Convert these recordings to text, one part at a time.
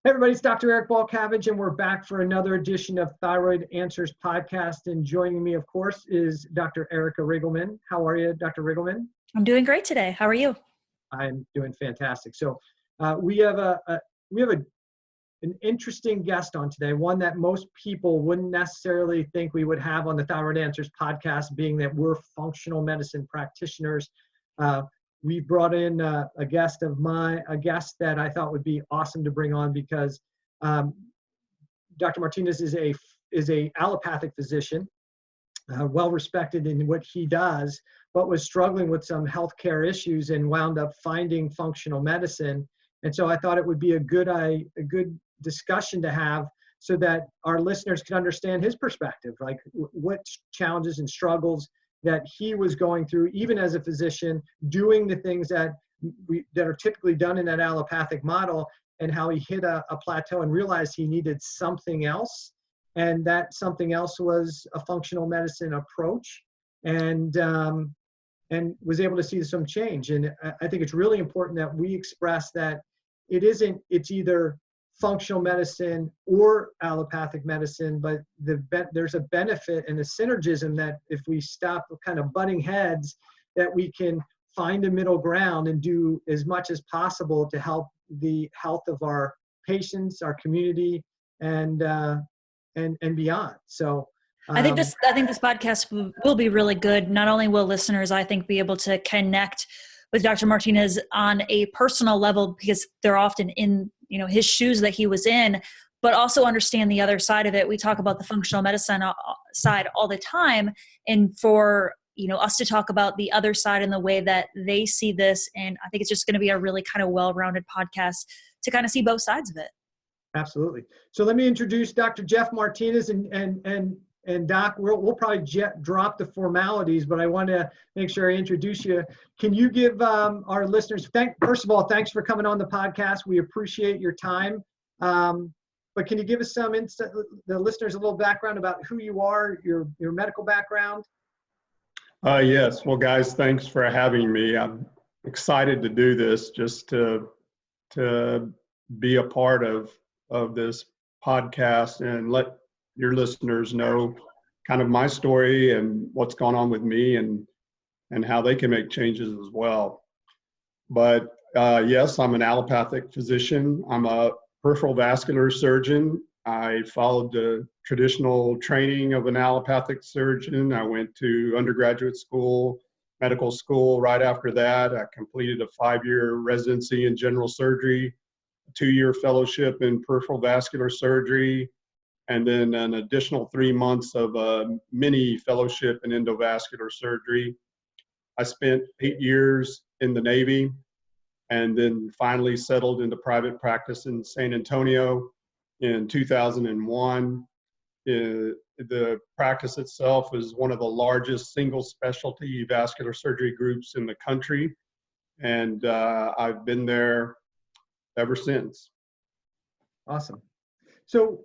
Hey everybody, it's Dr. Eric Balcavage, and we're back for another edition of Thyroid Answers podcast. And joining me, of course, is Dr. Erica Riggleman. How are you, Dr. Riggleman? I'm doing great today. How are you? I'm doing fantastic. So we have an interesting guest on today, one that most people wouldn't necessarily think we would have on the Thyroid Answers podcast, being that we're functional medicine practitioners. We brought in a guest that I thought would be awesome to bring on because Dr. Martinez is a allopathic physician, well respected in what he does, but was struggling with some healthcare issues and wound up finding functional medicine. And so I thought it would be a good discussion to have so that our listeners can understand his perspective, like what challenges and struggles that he was going through, even as a physician, doing the things that are typically done in that allopathic model, and how he hit a plateau and realized he needed something else. And that something else was a functional medicine approach, and was able to see some change. And I think it's really important that we express that it's either functional medicine or allopathic medicine, but there's a benefit and a synergism that if we stop kind of butting heads, that we can find a middle ground and do as much as possible to help the health of our patients, our community, and beyond. So I think this podcast will be really good. Not only will listeners, I think, be able to connect with Dr. Martinez on a personal level because they're often in his shoes that he was in, but also understand the other side of it. We talk about the functional medicine side all the time, and for us to talk about the other side and the way that they see this, and I think it's just going to be a really kind of well-rounded podcast to kind of see both sides of it. Absolutely. So let me introduce Dr. Jeff Martinez, and Doc, we'll probably drop the formalities, but I want to make sure I introduce you. Can you give our listeners, first of all, thanks for coming on the podcast. We appreciate your time. But can you give us the listeners a little background about who you are, your medical background? Yes. Well, guys, thanks for having me. I'm excited to do this, just to be a part of this podcast and let your listeners know kind of my story and what's gone on with me and how they can make changes as well. But yes, I'm an allopathic physician. I'm a peripheral vascular surgeon. I followed the traditional training of an allopathic surgeon. I went to undergraduate school, medical school. Right after that, I completed a 5-year residency in general surgery, a 2-year fellowship in peripheral vascular surgery, and then an additional 3 months of a mini fellowship in endovascular surgery. I spent 8 years in the Navy and then finally settled into private practice in San Antonio in 2001. The practice itself is one of the largest single specialty vascular surgery groups in the country, and I've been there ever since. Awesome. So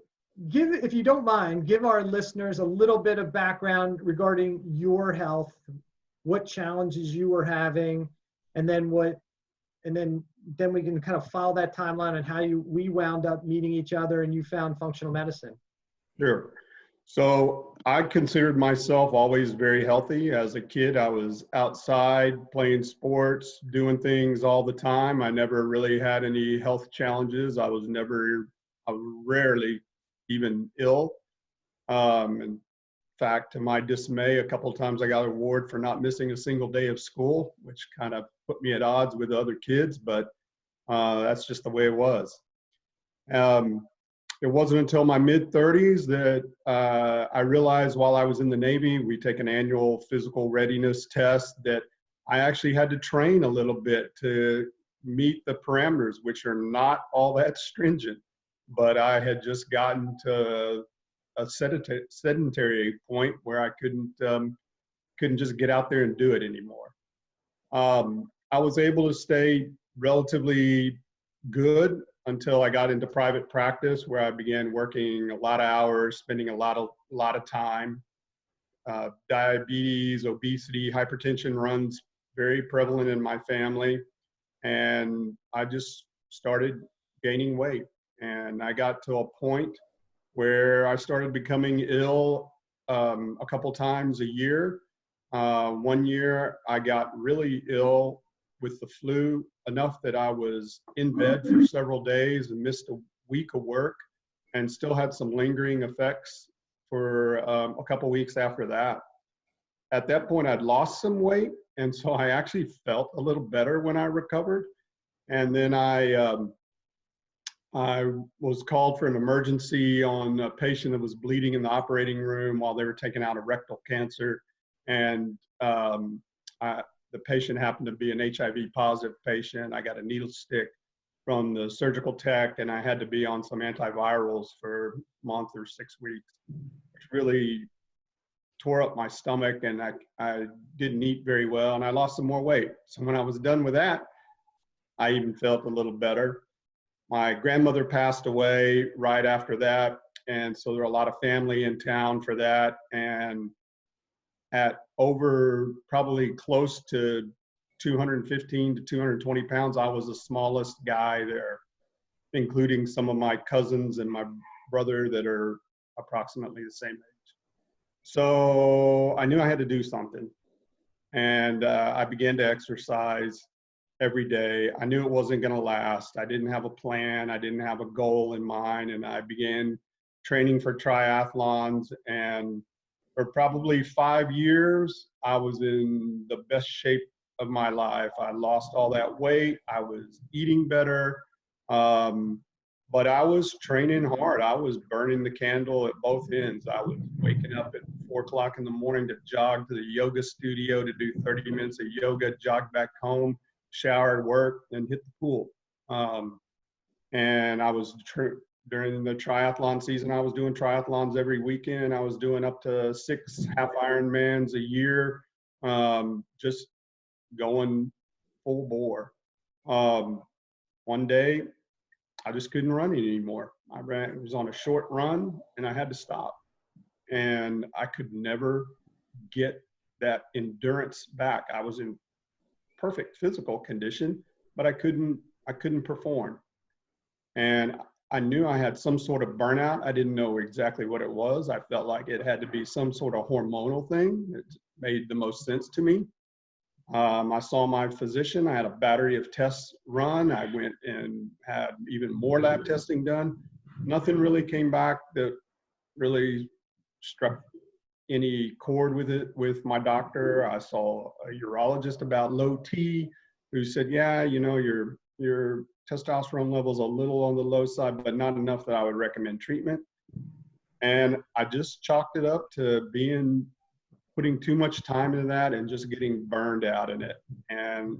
if you don't mind, give our listeners a little bit of background regarding your health, what challenges you were having, and then then we can kind of follow that timeline on how we wound up meeting each other and you found functional medicine. Sure. So I considered myself always very healthy. As a kid, I was outside playing sports, doing things all the time. I never really had any health challenges. I was rarely even ill. In fact, to my dismay, a couple of times I got an award for not missing a single day of school, which kind of put me at odds with other kids, but that's just the way it was. It wasn't until my mid-30s that I realized while I was in the Navy, we take an annual physical readiness test, that I actually had to train a little bit to meet the parameters, which are not all that stringent. But I had just gotten to a sedentary point where I couldn't just get out there and do it anymore. I was able to stay relatively good until I got into private practice, where I began working a lot of hours, spending a lot of time. Diabetes, obesity, hypertension runs very prevalent in my family, and I just started gaining weight. And I got to a point where I started becoming ill a couple times a year. One year I got really ill with the flu, enough that I was in bed for several days and missed a week of work, and still had some lingering effects for a couple weeks after that. At that point, I'd lost some weight, and so I actually felt a little better when I recovered. And then I was called for an emergency on a patient that was bleeding in the operating room while they were taking out a rectal cancer. And the patient happened to be an HIV positive patient. I got a needle stick from the surgical tech, and I had to be on some antivirals for a month or 6 weeks, which really tore up my stomach, and I didn't eat very well, and I lost some more weight. So when I was done with that, I even felt a little better. My grandmother passed away right after that, and so there were a lot of family in town for that. And at over probably close to 215 to 220 pounds, I was the smallest guy there, including some of my cousins and my brother that are approximately the same age. So I knew I had to do something, and I began to exercise every day. I knew it wasn't going to last. I didn't have a plan. I didn't have a goal in mind, and I began training for triathlons. And for probably 5 years, I was in the best shape of my life. I lost all that weight. I was eating better. But I was training hard. I was burning the candle at both ends. I was waking up at 4 o'clock in the morning to jog to the yoga studio to do 30 minutes of yoga, jog back home, shower, work, and hit the pool. And I was during the triathlon season, I was doing triathlons every weekend. I was doing up to 6 half Ironmans a year, just going full bore. One day, I just couldn't run it anymore. It was on a short run, and I had to stop. And I could never get that endurance back. I was in perfect physical condition, but I couldn't perform. And I knew I had some sort of burnout. I didn't know exactly what it was. I felt like it had to be some sort of hormonal thing. It made the most sense to me. I saw my physician. I had a battery of tests run. I went and had even more lab testing done. Nothing really came back that really struck any chord with my doctor. I saw a urologist about low T, who said, yeah, you know, your testosterone level's a little on the low side, but not enough that I would recommend treatment. And I just chalked it up to putting too much time into that and just getting burned out in it. And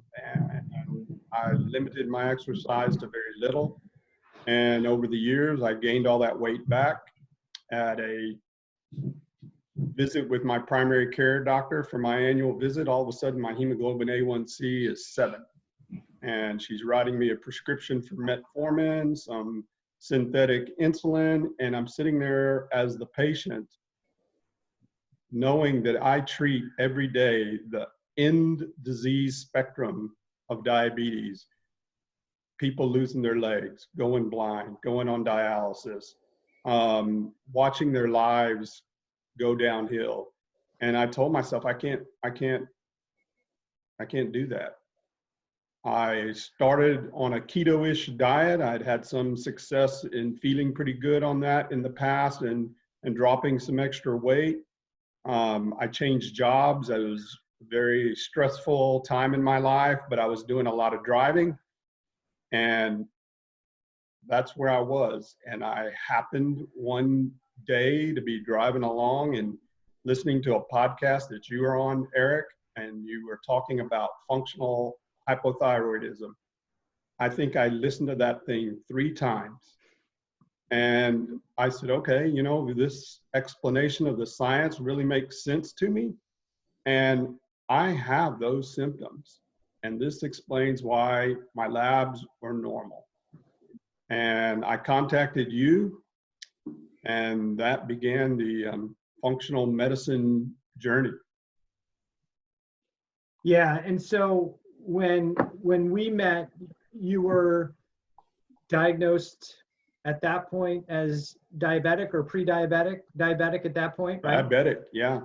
I limited my exercise to very little. And over the years, I gained all that weight back. At a visit with my primary care doctor for my annual visit, all of a sudden my hemoglobin A1C is 7. And she's writing me a prescription for metformin, some synthetic insulin, and I'm sitting there as the patient, knowing that I treat every day the end disease spectrum of diabetes. People losing their legs, going blind, going on dialysis, watching their lives go downhill. And I told myself, I can't do that. I started on a keto-ish diet. I'd had some success in feeling pretty good on that in the past and dropping some extra weight. I changed jobs. It was a very stressful time in my life, but I was doing a lot of driving, and that's where I was. And I happened one day to be driving along and listening to a podcast that you were on, Eric, and you were talking about functional hypothyroidism. I think I listened to that thing 3 times. And I said, okay, you know, this explanation of the science really makes sense to me. And I have those symptoms. And this explains why my labs were normal. And I contacted you, and that began the functional medicine journey. Yeah, and so when we met, you were diagnosed at that point as diabetic or pre-diabetic, diabetic at that point, right? Diabetic, yeah.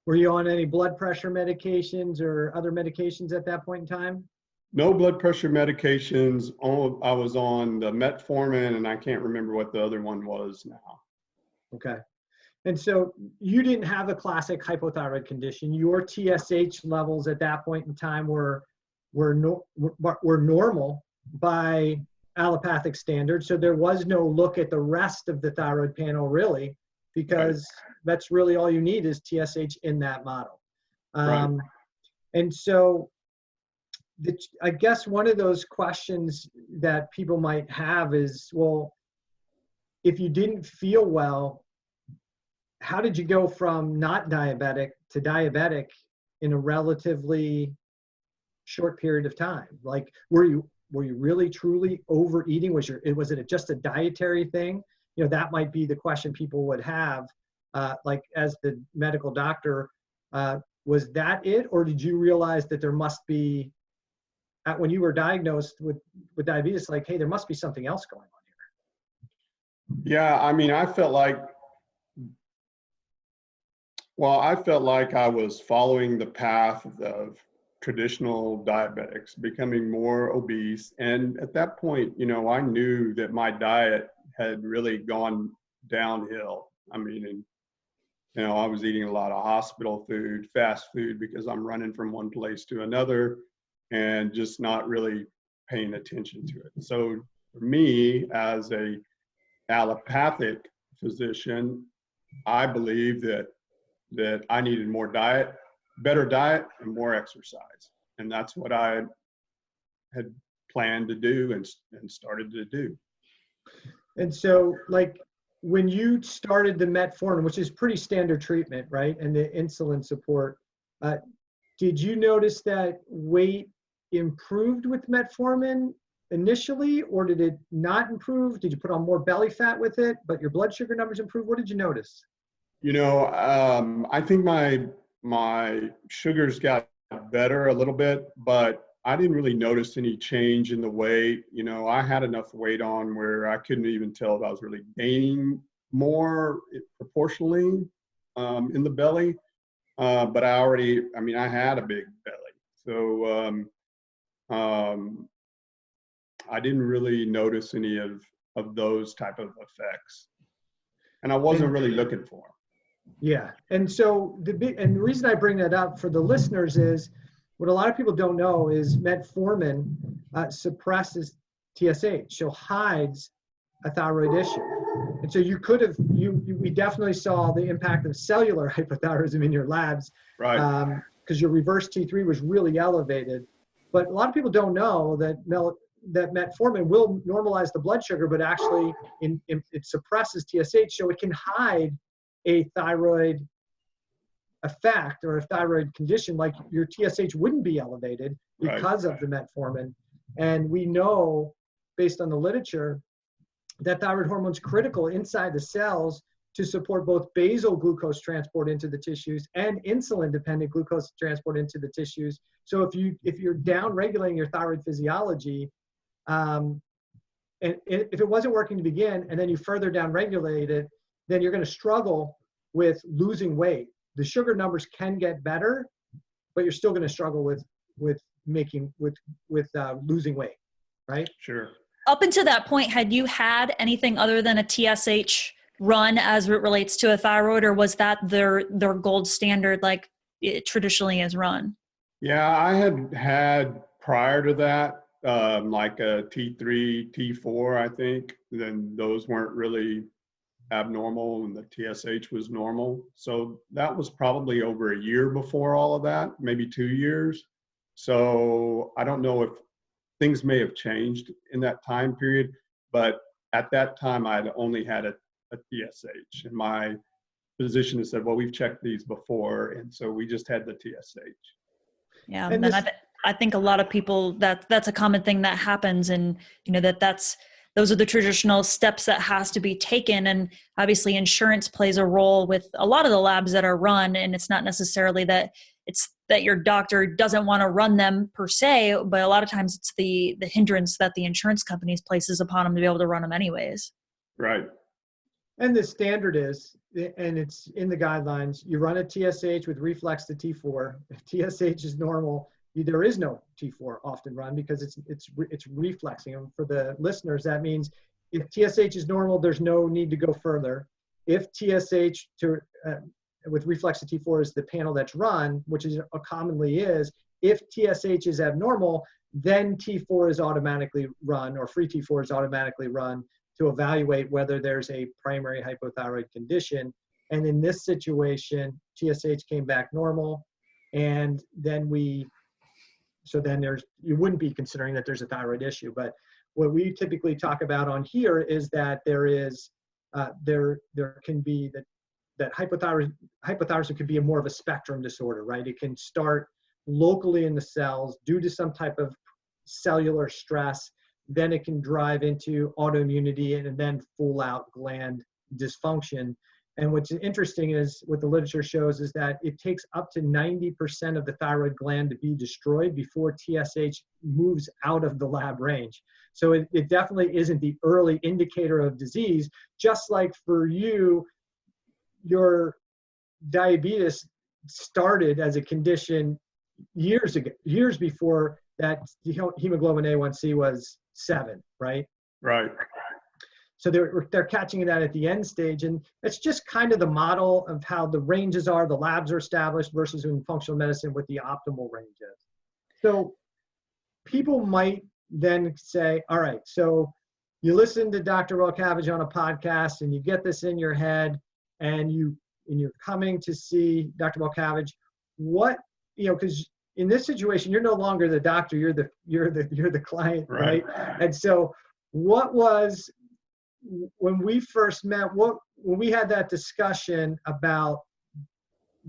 Were you on any blood pressure medications or other medications at that point in time? No blood pressure medications. I was on the metformin, and I can't remember what the other one was now. Okay. And so you didn't have a classic hypothyroid condition. Your TSH levels at that point in time were normal by allopathic standards. So there was no look at the rest of the thyroid panel really, because that's really all you need is TSH in that model. Right. And so I guess one of those questions that people might have is, well, if you didn't feel well, how did you go from not diabetic to diabetic in a relatively short period of time? Like, were you really truly overeating? Was it just a dietary thing? You know, that might be the question people would have, like as the medical doctor, was that it? Or did you realize that there must be, when you were diagnosed with diabetes, like, hey, there must be something else going on here? Yeah, I mean, I felt like I was following the path of traditional diabetics, becoming more obese. And at that point, you know, I knew that my diet had really gone downhill. I mean, and, you know, I was eating a lot of hospital food, fast food, because I'm running from one place to another and just not really paying attention to it. So for me, as a allopathic physician, I believe that I needed more diet, better diet, and more exercise. And that's what I had planned to do and started to do. And so, like, when you started the metformin, which is pretty standard treatment, right, and the insulin support, did you notice that weight improved with metformin initially, or did it not improve? Did you put on more belly fat with it, but your blood sugar numbers improved? What did you notice? You know, I think my sugars got better a little bit, but I didn't really notice any change in the weight. You know, I had enough weight on where I couldn't even tell if I was really gaining more proportionally in the belly. But I had a big belly. So I didn't really notice any of those type of effects. And I wasn't really looking for them. Yeah. And so the reason I bring that up for the listeners is what a lot of people don't know is metformin suppresses TSH, so hides a thyroid issue. And so we definitely saw the impact of cellular hypothyroidism in your labs, right? Because your reverse T3 was really elevated. But a lot of people don't know that metformin will normalize the blood sugar, but actually it suppresses TSH, so it can hide a thyroid effect or a thyroid condition, like your TSH wouldn't be elevated because of the metformin. And we know, based on the literature, that thyroid hormone is critical inside the cells to support both basal glucose transport into the tissues and insulin-dependent glucose transport into the tissues. So if you're down-regulating your thyroid physiology, and if it wasn't working to begin, and then you further down-regulate it, then you're going to struggle with losing weight. The sugar numbers can get better, but you're still going to struggle with losing weight, right? Sure. Up until that point, had you had anything other than a TSH run as it relates to a thyroid, or was that their gold standard like it traditionally is run? Yeah, I had prior to that, like a T3, T4, I think. Then those weren't really abnormal and the TSH was normal. So that was probably over a year before all of that, maybe 2 years. So I don't know if things may have changed in that time period, but at that time I'd only had a TSH, and my physician has said, well, we've checked these before, and so we just had the TSH. Yeah, and then I think a lot of people that's a common thing that happens, and you know those are the traditional steps that has to be taken. And obviously insurance plays a role with a lot of the labs that are run. And it's not necessarily that it's that your doctor doesn't want to run them per se, but a lot of times it's the hindrance that the insurance companies places upon them to be able to run them anyways. Right. And the standard is, and it's in the guidelines, you run a TSH with reflex to T4. If TSH is normal, there is no T4 often run because it's reflexing. And for the listeners, that means if TSH is normal, there's no need to go further. If TSH with reflex to T4 is the panel that's run, which is commonly is, if TSH is abnormal, then T4 is automatically run, or free T4 is automatically run to evaluate whether there's a primary hypothyroid condition. And in this situation, TSH came back normal, and then you wouldn't be considering that there's a thyroid issue. But what we typically talk about on here is that there can be that hypothyroidism could be more of a spectrum disorder, right? It can start locally in the cells due to some type of cellular stress. Then it can drive into autoimmunity and then full out gland dysfunction. And what's interesting is what the literature shows is that it takes up to 90% of the thyroid gland to be destroyed before TSH moves out of the lab range. So it definitely isn't the early indicator of disease. Just like for you, your diabetes started as a condition years before that hemoglobin A1C was 7, right? Right. So they're catching that at the end stage, and it's just kind of the model of how the ranges are, the labs are established versus in functional medicine what the optimal range is. So people might then say, all right, so you listen to Dr. Balcavage on a podcast and you get this in your head, and you're coming to see Dr. Balcavage. Because in this situation, you're no longer the doctor, you're the client, right? And so what was, when we first met, when we had that discussion about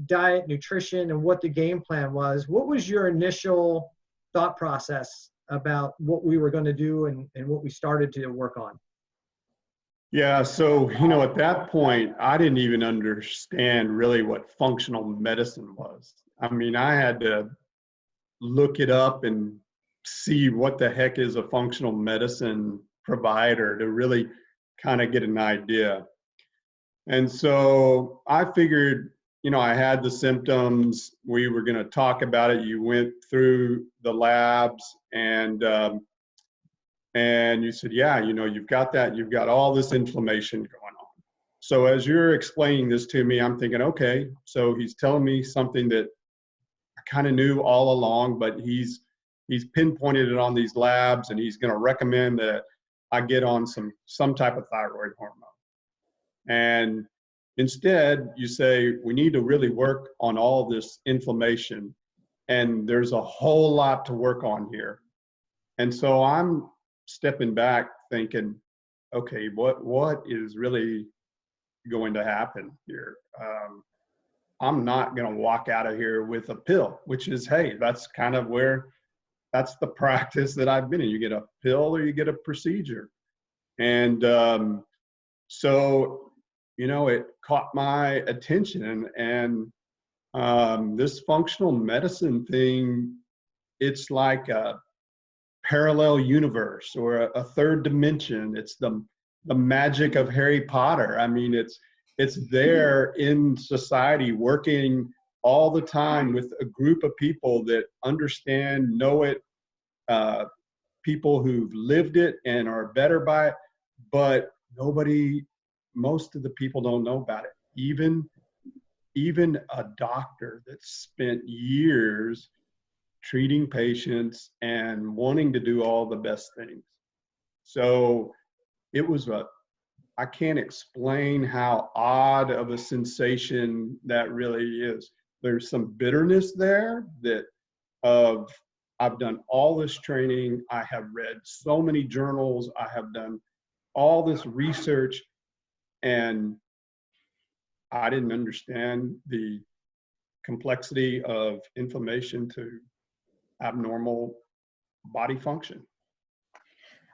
diet, nutrition, and what the game plan was, what was your initial thought process about what we were going to do and what we started to work on? Yeah, so, at that point, I didn't even understand really what functional medicine was. I mean, I had to look it up and see what the heck is a functional medicine provider to really kind of get an idea. And so I figured, I had the symptoms. We were going to talk about it. You went through the labs and you said, yeah, you've got that. You've got all this inflammation going on. So as you're explaining this to me, I'm thinking, okay, so he's telling me something that I kind of knew all along, but he's pinpointed it on these labs, and he's going to recommend that I get on some type of thyroid hormone. And instead, you say, we need to really work on all this inflammation, and there's a whole lot to work on here. And so I'm stepping back thinking, okay, what is really going to happen here? I'm not going to walk out of here with a pill, which is, hey, that's kind of that's the practice that I've been in. You get a pill or you get a procedure. And so, it caught my attention. And this functional medicine thing, it's like a parallel universe or a third dimension. It's the magic of Harry Potter. I mean, it's there in society, working all the time with a group of people that understand, know it, people who've lived it and are better by it, but most of the people don't know about it. Even a doctor that spent years treating patients and wanting to do all the best things. So it was I can't explain how odd of a sensation that really is. There's some bitterness there I've done all this training. I have read so many journals. I have done all this research, and I didn't understand the complexity of inflammation to abnormal body function.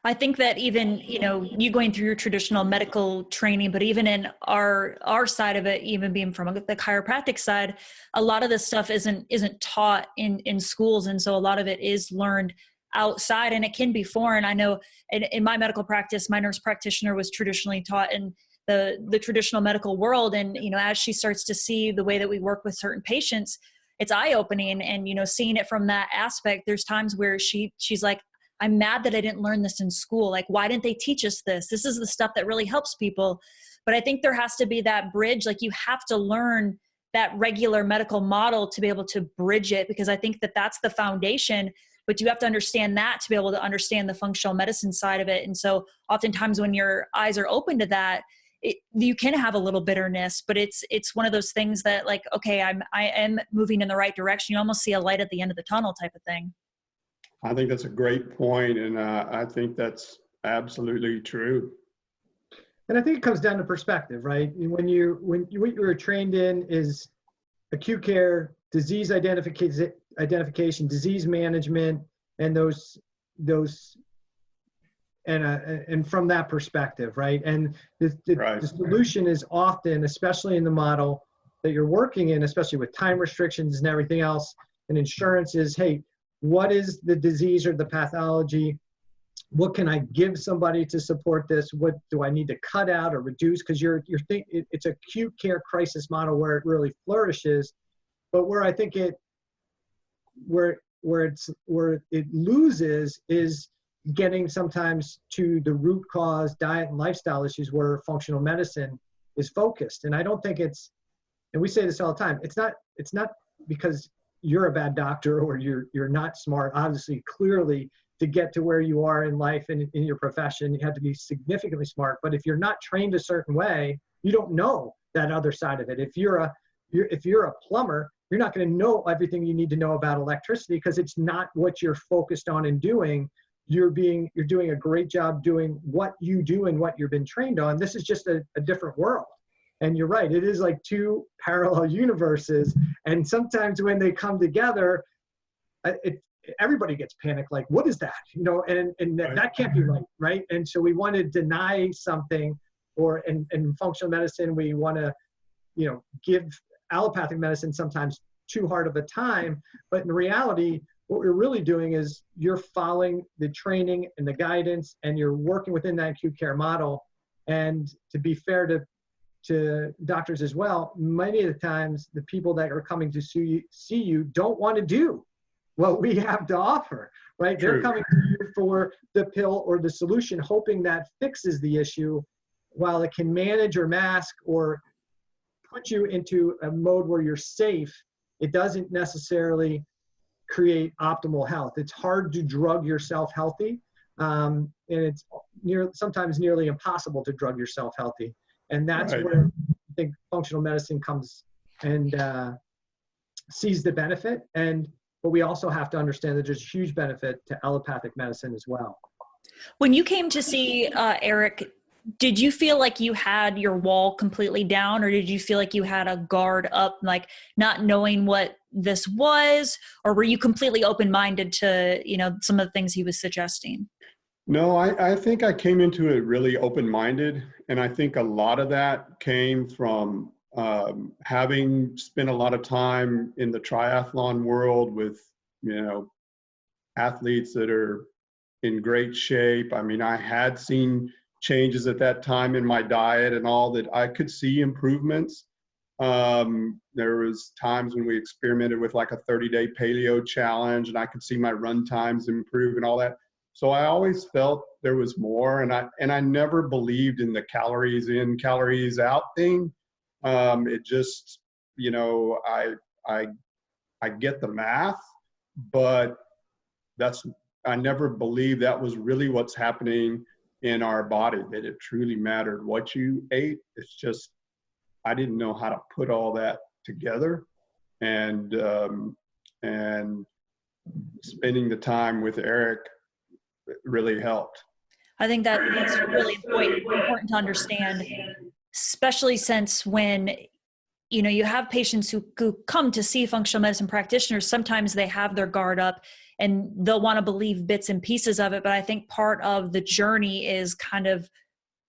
I think that even, you going through your traditional medical training, but even in our side of it, even being from the chiropractic side, a lot of this stuff isn't taught in schools. And so a lot of it is learned outside, and it can be foreign. I know in my medical practice, my nurse practitioner was traditionally taught in the traditional medical world. And, as she starts to see the way that we work with certain patients, it's eye-opening. And, seeing it from that aspect, there's times where she's like, I'm mad that I didn't learn this in school. Like, why didn't they teach us this? This is the stuff that really helps people. But I think there has to be that bridge. Like, you have to learn that regular medical model to be able to bridge it, because I think that that's the foundation. But you have to understand that to be able to understand the functional medicine side of it. And so oftentimes when your eyes are open to that, you can have a little bitterness, but it's one of those things that, like, okay, I am moving in the right direction. You almost see a light at the end of the tunnel type of thing. I think that's a great point, and I think that's absolutely true. And I think it comes down to perspective, right? What you're trained in is acute care, disease identification, disease management, and and from that perspective, right? And the solution is often, especially in the model that you're working in, especially with time restrictions and everything else, and insurance is, hey, what is the disease or the pathology? What can I give somebody to support this? What do I need to cut out or reduce? Because it's an acute care crisis model where it really flourishes, but where I think where it loses is getting sometimes to the root cause diet and lifestyle issues where functional medicine is focused. And I don't think and we say this all the time, it's not because you're a bad doctor or you're not smart. Obviously, clearly, to get to where you are in life and in your profession, you have to be significantly smart. But if you're not trained a certain way, you don't know that other side of it. If you're a plumber, you're not going to know everything you need to know about electricity because it's not what you're focused on and doing. You're doing a great job doing what you do and what you've been trained on. This is just a different world. And you're right, it is like two parallel universes. And sometimes when they come together, everybody gets panicked, like, what is that? And that can't be right? And so we want to deny something, or in functional medicine, we want to, give allopathic medicine sometimes too hard of a time. But in reality, what we're really doing is you're following the training and the guidance, and you're working within that acute care model. And to be fair to doctors as well, many of the times the people that are coming to see you don't want to do what we have to offer, right? True. They're coming to you for the pill or the solution, hoping that fixes the issue. While it can manage or mask or put you into a mode where you're safe, it doesn't necessarily create optimal health. It's hard to drug yourself healthy, and it's sometimes nearly impossible to drug yourself healthy. And that's where I think functional medicine comes and sees the benefit. But we also have to understand that there's a huge benefit to allopathic medicine as well. When you came to see Eric, did you feel like you had your wall completely down, or did you feel like you had a guard up, like not knowing what this was, or were you completely open-minded to, some of the things he was suggesting? No, I think I came into it really open-minded, and I think a lot of that came from having spent a lot of time in the triathlon world with, athletes that are in great shape. I mean, I had seen changes at that time in my diet and all, that I could see improvements. There was times when we experimented with like a 30-day paleo challenge, and I could see my run times improve and all that. So I always felt there was more, and I never believed in the calories in, calories out thing. It just, I get the math, but I never believed that was really what's happening in our body, that it truly mattered what you ate. It's just, I didn't know how to put all that together, and spending the time with Eric really helped. I think that's really important to understand, especially since when, you have patients who come to see functional medicine practitioners, sometimes they have their guard up and they'll want to believe bits and pieces of it. But I think part of the journey is kind of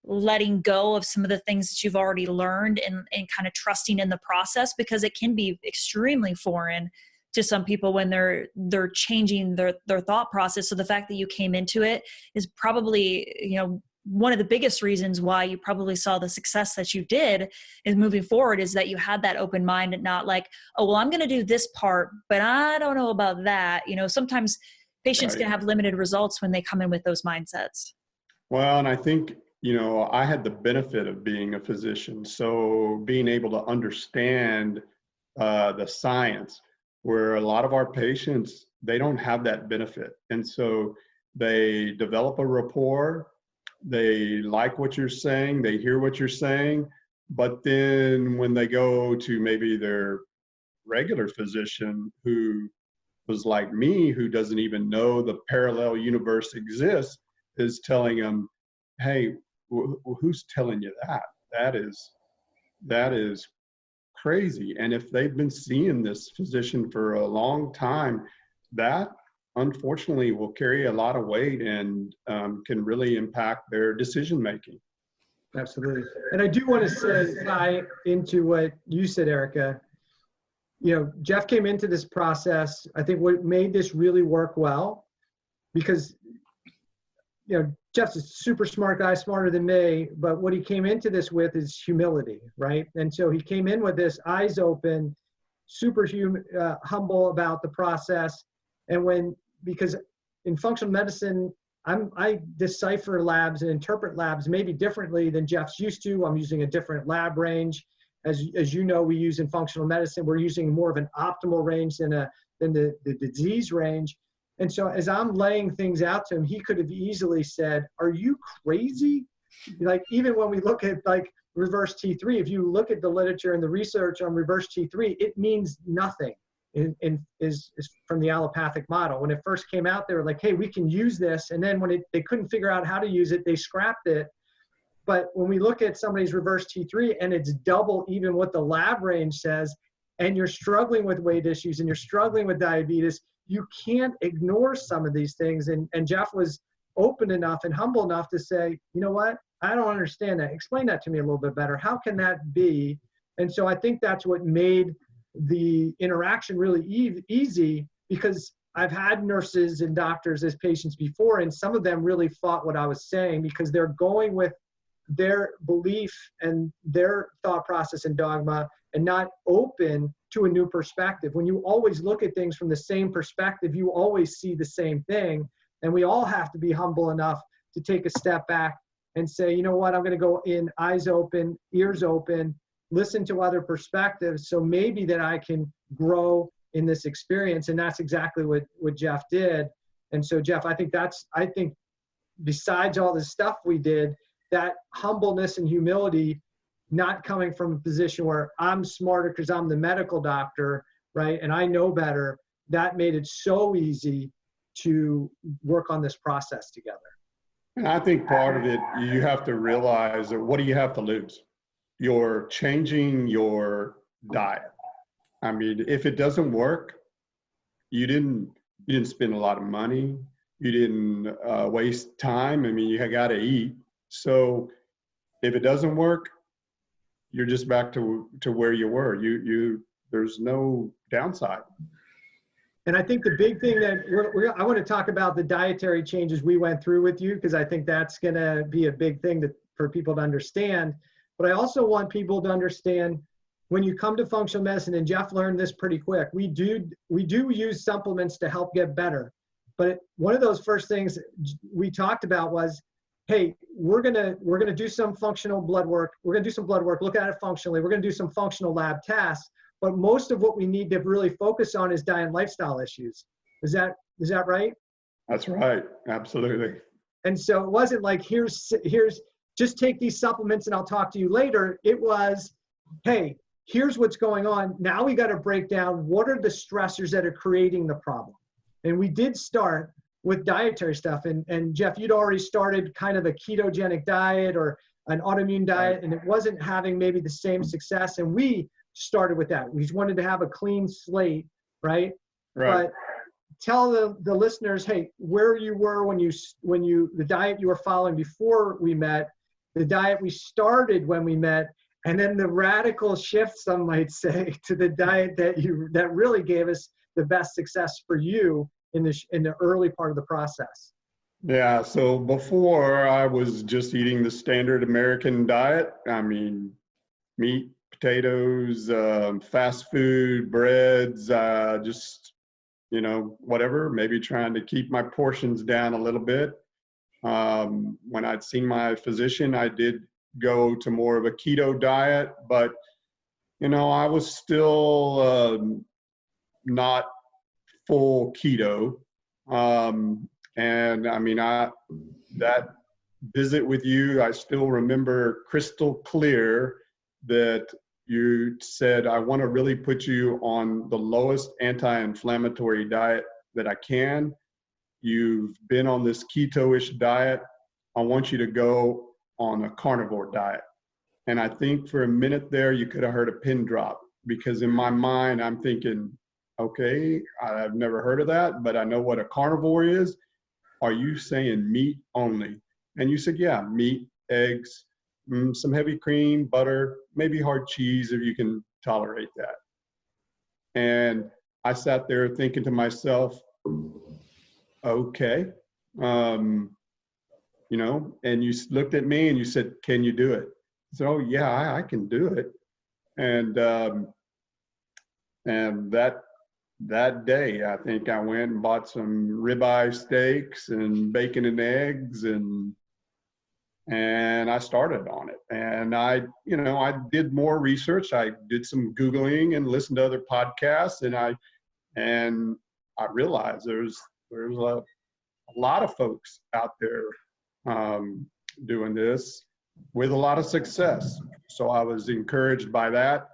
letting go of some of the things that you've already learned and kind of trusting in the process, because it can be extremely foreign to some people when they're changing their thought process. So the fact that you came into it is probably, one of the biggest reasons why you probably saw the success that you did is moving forward, is that you had that open mind and not like, oh, well, I'm going to do this part, but I don't know about that. Sometimes patients can have limited results when they come in with those mindsets. Well, and I think, I had the benefit of being a physician. So being able to understand the science, where a lot of our patients, they don't have that benefit. And so they develop a rapport. They like what you're saying, they hear what you're saying, but then when they go to maybe their regular physician who was like me, who doesn't even know the parallel universe exists, is telling them, hey, who's telling you that? That is crazy. And if they've been seeing this physician for a long time, that unfortunately will carry a lot of weight and can really impact their decision making. Absolutely. And I do want to tie into what you said, Erica. Jeff came into this process, I think what made this really work well, because Jeff's a super smart guy, smarter than me, but what he came into this with is humility, right? And so he came in with this eyes open, super humble about the process. And because in functional medicine, I decipher labs and interpret labs maybe differently than Jeff's used to. I'm using a different lab range. As you know, we use in functional medicine, we're using more of an optimal range than the disease range. And so as I'm laying things out to him, he could have easily said, are you crazy? Like, even when we look at like reverse T3, if you look at the literature and the research on reverse T3, it means nothing. Is from the allopathic model. When it first came out, they were like, hey, we can use this. And then when they couldn't figure out how to use it, they scrapped it. But when we look at somebody's reverse T3 and it's double even what the lab range says, and you're struggling with weight issues and you're struggling with diabetes, you can't ignore some of these things. And Jeff was open enough and humble enough to say, you know what, I don't understand that. Explain that to me a little bit better. How can that be? And so I think that's what made the interaction really easy, because I've had nurses and doctors as patients before, and some of them really fought what I was saying because they're going with their belief and their thought process and dogma and not open to a new perspective. When you always look at things from the same perspective, you always see the same thing. And we all have to be humble enough to take a step back and say, you know what, I'm going to go in eyes open, ears open, listen to other perspectives, so maybe that I can grow in this experience. And that's exactly what Jeff did. And so Jeff, I think besides all the stuff we did, that humbleness and humility, not coming from a position where I'm smarter because I'm the medical doctor, right, and I know better, that made it so easy to work on this process together. And I think part of it, you have to realize that what do you have to lose? You're changing your diet. I mean, if it doesn't work, you didn't spend a lot of money. You didn't waste time. I mean, you got to eat. So if it doesn't work, you're just back to where you were. There's no downside. And I think the big thing that I want to talk about the dietary changes we went through with you, because I think that's going to be a big thing for people to understand. But I also want people to understand when you come to functional medicine, and Jeff learned this pretty quick, we do use supplements to help get better. But one of those first things we talked about was, hey, we're gonna do some functional blood work. We're gonna do some blood work, look at it functionally. We're gonna do some functional lab tests. But most of what we need to really focus on is diet and lifestyle issues. Is that right? That's right. Absolutely. And so it wasn't like, here's just take these supplements and I'll talk to you later. It was, hey, here's what's going on. Now we got to break down what are the stressors that are creating the problem. And we did start with dietary stuff. And Jeff, you'd already started kind of a ketogenic diet or an autoimmune diet, and it wasn't having maybe the same success. And we started with that. We just wanted to have a clean slate, right? Right. But tell the listeners, hey, where you were when the diet you were following before we met, the diet we started when we met, and then the radical shift, some might say, to the diet that really gave us the best success for you in the early part of the process? Yeah, so before I was just eating the standard American diet. I mean, meat, potatoes, fast food, breads, just, whatever, maybe trying to keep my portions down a little bit. When I'd seen my physician, I did go to more of a keto diet, but, I was still not full keto. And I mean, that visit with you, I still remember crystal clear that you said, I want to really put you on the lowest anti-inflammatory diet that I can. You've been on this keto-ish diet. I want you to go on a carnivore diet. And I think for a minute there, you could have heard a pin drop, because in my mind, I'm thinking, okay, I've never heard of that, but I know what a carnivore is. Are you saying meat only? And you said, yeah, meat, eggs, some heavy cream, butter, maybe hard cheese if you can tolerate that. And I sat there thinking to myself, okay, and you looked at me and you said, can you do it? So, oh, yeah, I can do it. And that day, I think I went and bought some ribeye steaks and bacon and eggs, and I started on it. And I did more research. I did some Googling and listened to other podcasts, and I realized there's a lot of folks out there doing this with a lot of success. So I was encouraged by that,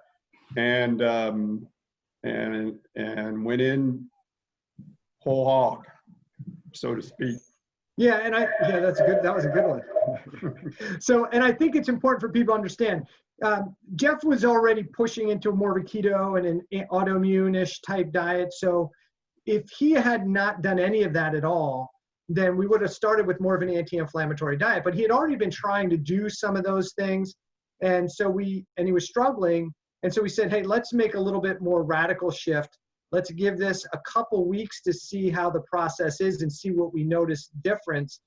and went in whole hog, so to speak. Yeah, that was a good one. So, and I think it's important for people to understand, Jeff was already pushing into more of a keto and an autoimmune-ish type diet. So if he had not done any of that at all, then we would have started with more of an anti-inflammatory diet. But he had already been trying to do some of those things. And so he was struggling. And so we said, hey, let's make a little bit more radical shift. Let's give this a couple weeks to see how the process is and see what we notice difference.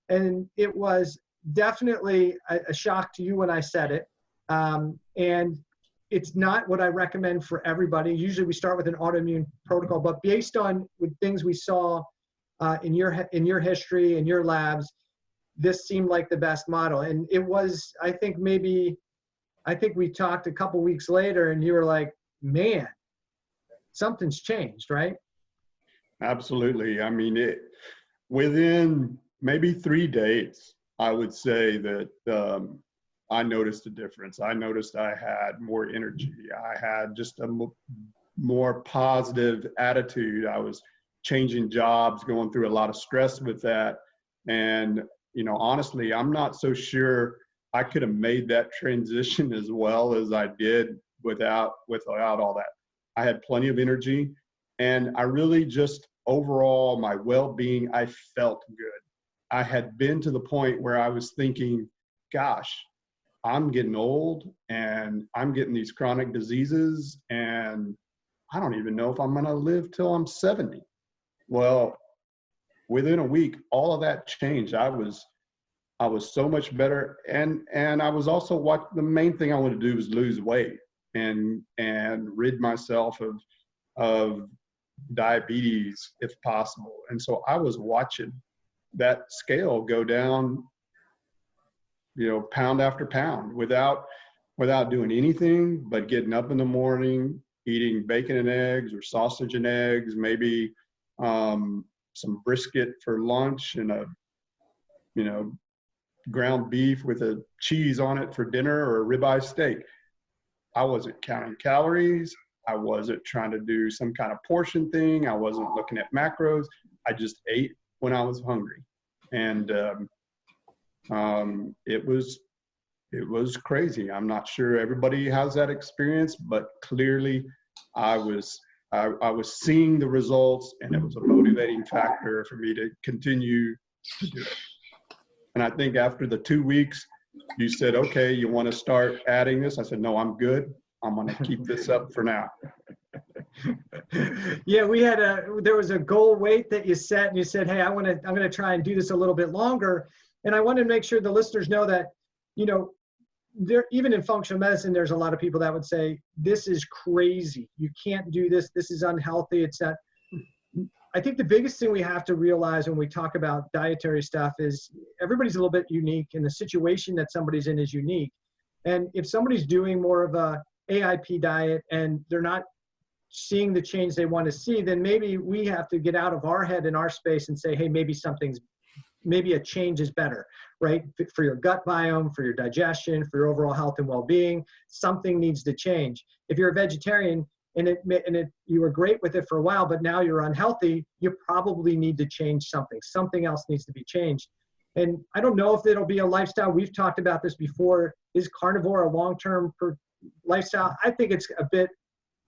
And it was definitely a shock to you when I said it. And it's not what I recommend for everybody. Usually we start with an autoimmune protocol, but based on with things we saw in your history, in your labs, this seemed like the best model. And it was, I think we talked a couple weeks later and you were like, man, something's changed, right? Absolutely. I mean, within maybe 3 days, I would say that I noticed a difference. I noticed I had more energy. I had just a more positive attitude. I was changing jobs, going through a lot of stress with that. And, honestly, I'm not so sure I could have made that transition as well as I did without all that. I had plenty of energy, and I really just overall, my well-being, I felt good. I had been to the point where I was thinking, gosh, I'm getting old and I'm getting these chronic diseases, and I don't even know if I'm going to live till I'm 70. Well, within a week, all of that changed. I was so much better. And I was also the main thing I wanted to do was lose weight and rid myself of diabetes if possible. And so I was watching that scale go down, pound after pound without doing anything but getting up in the morning, eating bacon and eggs or sausage and eggs, maybe some brisket for lunch and a, ground beef with a cheese on it for dinner, or a ribeye steak. I wasn't counting calories. I wasn't trying to do some kind of portion thing. I wasn't looking at macros. I just ate when I was hungry. And it was crazy. I'm not sure everybody has that experience, but clearly I was seeing the results, and it was a motivating factor for me to continue to do it. And I think after the 2 weeks, you said, okay, you want to start adding this? I said, no, I'm good. I'm going to keep this up for now. Yeah, there was a goal weight that you set, and you said, hey, I'm going to try and do this a little bit longer. And I wanted to make sure the listeners know that, there, even in functional medicine, there's a lot of people that would say, this is crazy. You can't do this. This is unhealthy. It's not. I think the biggest thing we have to realize when we talk about dietary stuff is everybody's a little bit unique, and the situation that somebody's in is unique. And if somebody's doing more of a AIP diet and they're not seeing the change they want to see, then maybe we have to get out of our head and our space and say, hey, maybe a change is better, right? For your gut biome, for your digestion, for your overall health and well-being, something needs to change. If you're a vegetarian and you were great with it for a while, but now you're unhealthy, you probably need to change something. Something else needs to be changed. And I don't know if it'll be a lifestyle. We've talked about this before. Is carnivore a long-term lifestyle? I think it's a bit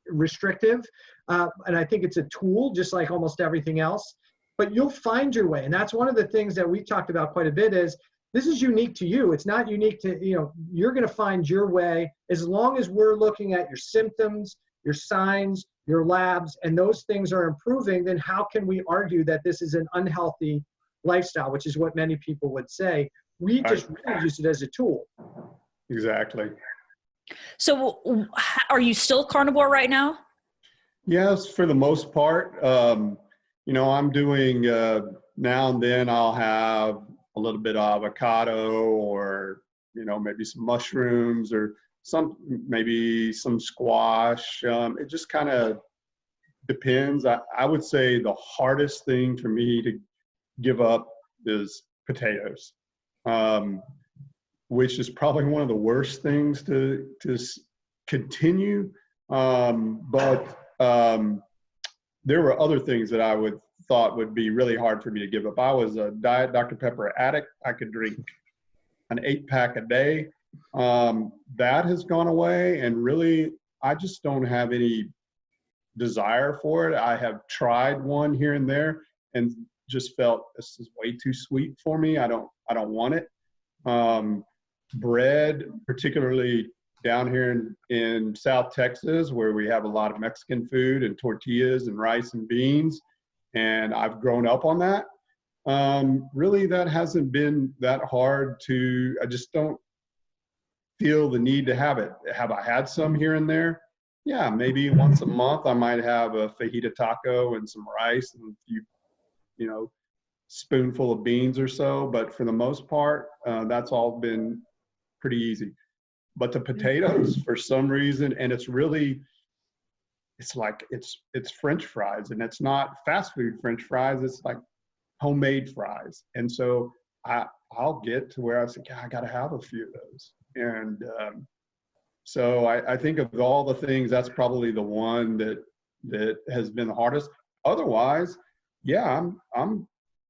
restrictive. And I think it's a tool, just like almost everything else. But you'll find your way. And that's one of the things that we talked about quite a bit is this is unique to you. It's not unique to, you're going to find your way as long as we're looking at your symptoms, your signs, your labs, and those things are improving, then how can we argue that this is an unhealthy lifestyle, which is what many people would say. We just really use it as a tool. Exactly. So are you still carnivore right now? Yes, for the most part. I'm doing now and then I'll have a little bit of avocado or, maybe some mushrooms or maybe some squash. It just kind of depends. I would say the hardest thing for me to give up is potatoes, which is probably one of the worst things to continue. But there were other things that I thought would be really hard for me to give up. I was a Diet Dr Pepper addict. I could drink an 8-pack a day. That has gone away, and really, I just don't have any desire for it. I have tried one here and there, and just felt this is way too sweet for me. I don't want it. Bread, particularly down here in South Texas, where we have a lot of Mexican food and tortillas and rice and beans, and I've grown up on that. Really, that hasn't been that hard I just don't feel the need to have it. Have I had some here and there? Yeah, maybe once a month I might have a fajita taco and some rice and a few, spoonful of beans or so, but for the most part, that's all been pretty easy. But the potatoes, for some reason, and it's like it's French fries, and it's not fast food French fries. It's like homemade fries, and so I'll get to where I say, I got to have a few of those, and so I think of all the things, that's probably the one that has been the hardest. Otherwise, yeah,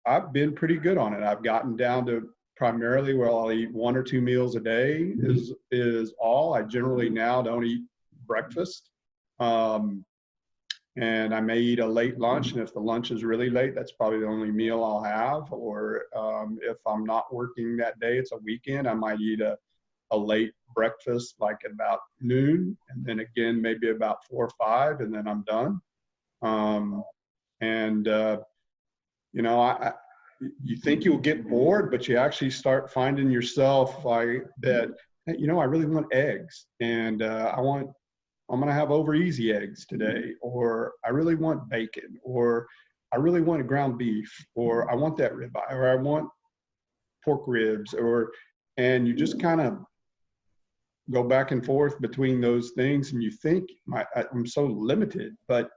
I've been pretty good on it. I've gotten down to primarily where I'll eat 1 or 2 meals a day is all. I generally now don't eat breakfast. And I may eat a late lunch, and if the lunch is really late, that's probably the only meal I'll have. Or if I'm not working that day, it's a weekend, I might eat a late breakfast, like about noon, and then again maybe about 4 or 5, and then I'm done. You think you'll get bored, but you actually start finding yourself that I really want eggs, and I'm going to have over easy eggs today, or I really want bacon, or I really want ground beef, or I want that ribeye, or I want pork ribs, and you just kind of go back and forth between those things, and you think I'm so limited, but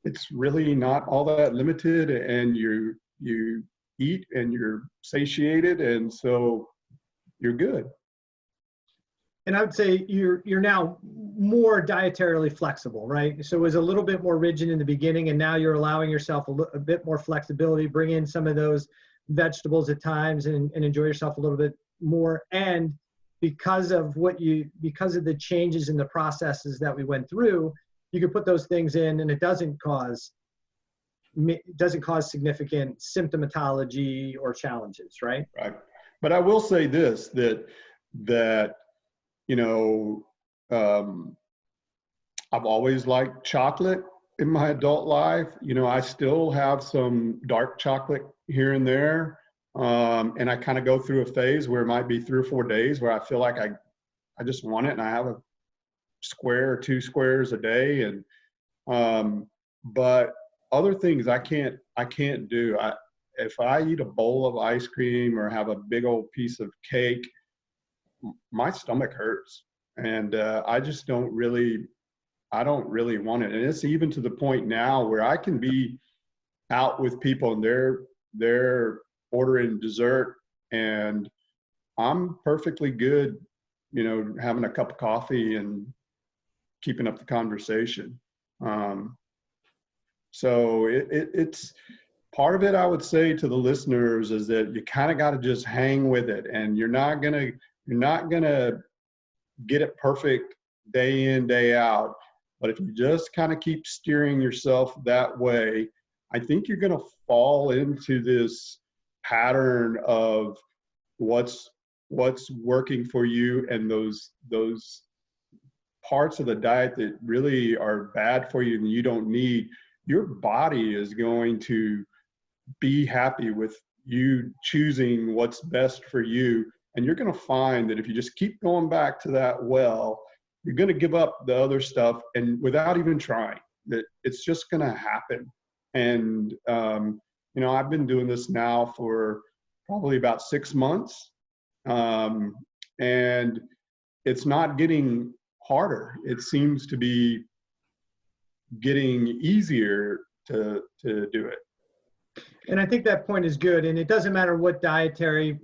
it's really not all that limited, and you eat and you're satiated, and so you're good. And I would say you're now more dietarily flexible, right? So it was a little bit more rigid in the beginning, and now you're allowing yourself a bit more flexibility, bring in some of those vegetables at times, and enjoy yourself a little bit more. And because of the changes in the processes that we went through, you can put those things in, and it doesn't cause significant symptomatology or challenges, right? Right. But I will say this, that I've always liked chocolate in my adult life. You know, I still have some dark chocolate here and there. And I kind of go through a phase where it might be 3 or 4 days where I feel like I just want it, and I have a square or 2 squares a day. And but other things I can't do. If I eat a bowl of ice cream or have a big old piece of cake, my stomach hurts, and I don't really want it. And it's even to the point now where I can be out with people and they're ordering dessert, and I'm perfectly good, you know, having a cup of coffee and keeping up the conversation. So it's part of it. I would say to the listeners is that you kind of got to just hang with it, and you're not gonna get it perfect day in, day out. But if you just kind of keep steering yourself that way, I think you're going to fall into this pattern of what's working for you, and those parts of the diet that really are bad for you and you don't need. Your body is going to be happy with you choosing what's best for you. And you're going to find that if you just keep going back to that well, you're going to give up the other stuff, and without even trying, that it's just going to happen. And, you know, I've been doing this now for probably about 6 months. And it's not getting harder. It seems to be getting easier to do it. And I think that point is good. And it doesn't matter what dietary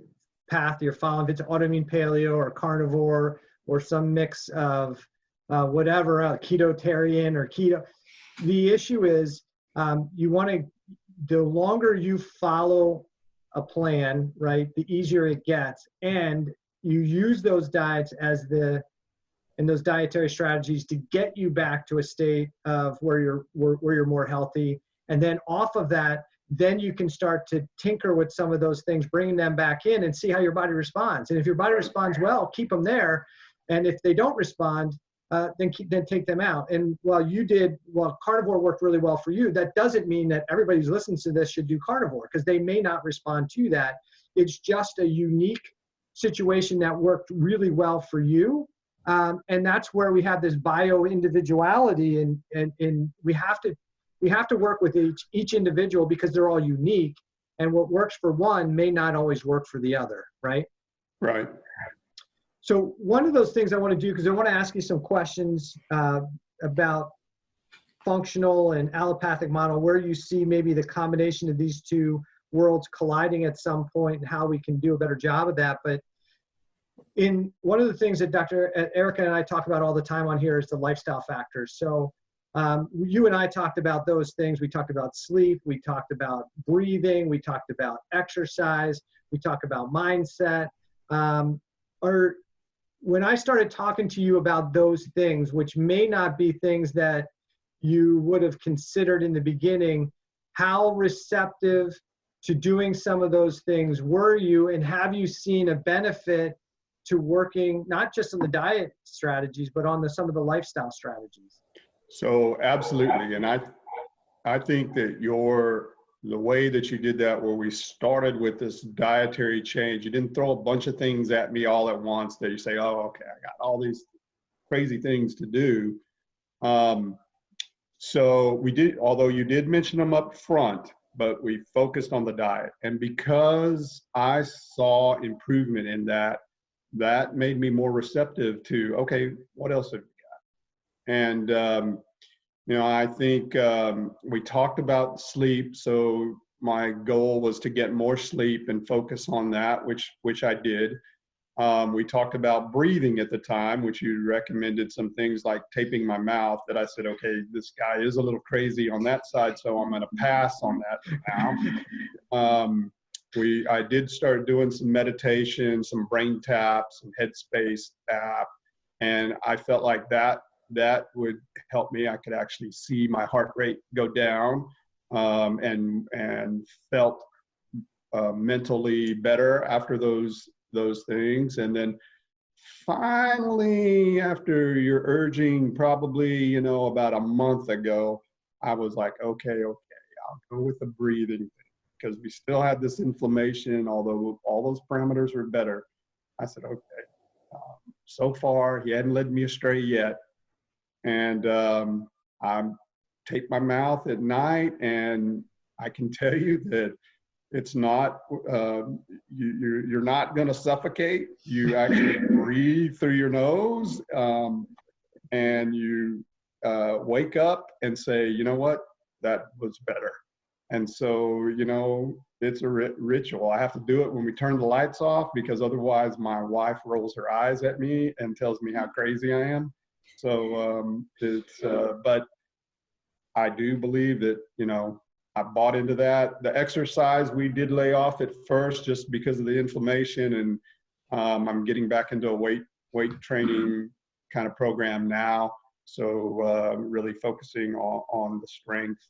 path you're following, if it's autoimmune paleo or carnivore or some mix of whatever, ketotarian or keto. The issue is the longer you follow a plan, right, the easier it gets. And you use those diets and those dietary strategies to get you back to a state of where you're more healthy. And then off of that, then you can start to tinker with some of those things, bringing them back in and see how your body responds. And if your body responds well, keep them there. And if they don't respond, then take them out. And while carnivore worked really well for you, that doesn't mean that everybody who's listening to this should do carnivore, because they may not respond to that. It's just a unique situation that worked really well for you. And that's where we have this bio-individuality, and we have to work with each individual, because they're all unique, and what works for one may not always work for the other, right? Right. So one of those things I want to do, because I want to ask you some questions about functional and allopathic model, where you see maybe the combination of these two worlds colliding at some point, and how we can do a better job of that. But in one of the things that Dr. Erica and I talk about all the time on here is the lifestyle factors. So you and I talked about those things. We talked about sleep. We talked about breathing. We talked about exercise. We talked about mindset. When I started talking to you about those things, which may not be things that you would have considered in the beginning, how receptive to doing some of those things were you? And have you seen a benefit to working not just on the diet strategies, but on some of the lifestyle strategies? So absolutely. And I think that the way that you did that, where we started with this dietary change, you didn't throw a bunch of things at me all at once that you say, oh, okay, I got all these crazy things to do. So we did, although you did mention them up front, but we focused on the diet. And because I saw improvement in that made me more receptive to, okay, what else have we got? And, you know, I think we talked about sleep. So my goal was to get more sleep and focus on that, which I did. We talked about breathing at the time, which you recommended some things like taping my mouth, that I said, okay, this guy is a little crazy on that side, so I'm going to pass on that for now. I did start doing some meditation, some brain taps, some headspace app, and I felt like that would help me. I could actually see my heart rate go down, and felt mentally better after those things. And then finally, after your urging, probably, you know, about a month ago, I was like, okay, I'll go with the breathing thing, because we still had this inflammation, although all those parameters were better. I said, okay. So far, he hadn't led me astray yet. And I tape my mouth at night, and I can tell you that it's not, you're not going to suffocate. You actually breathe through your nose, and you wake up and say, you know what, that was better. And so, you know, it's a ritual. I have to do it when we turn the lights off, because otherwise my wife rolls her eyes at me and tells me how crazy I am. So but I do believe that, you know, I bought into that. The exercise we did lay off at first just because of the inflammation, and I'm getting back into a weight training kind of program now. So really focusing on the strength,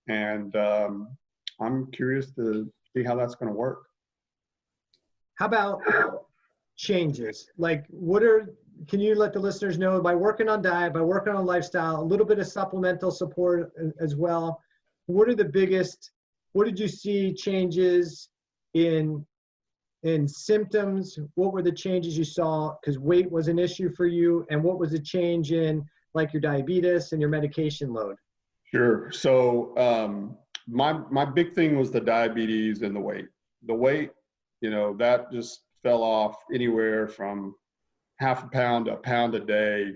and I'm curious to see how that's going to work. How about changes? Like, can you let the listeners know, by working on diet, by working on lifestyle, a little bit of supplemental support as well, what did you see changes in symptoms? What were the changes you saw? Because weight was an issue for you. And what was the change in, like, your diabetes and your medication load? Sure. So my big thing was the diabetes and the weight. The weight, you know, that just fell off anywhere from half a pound to a pound a day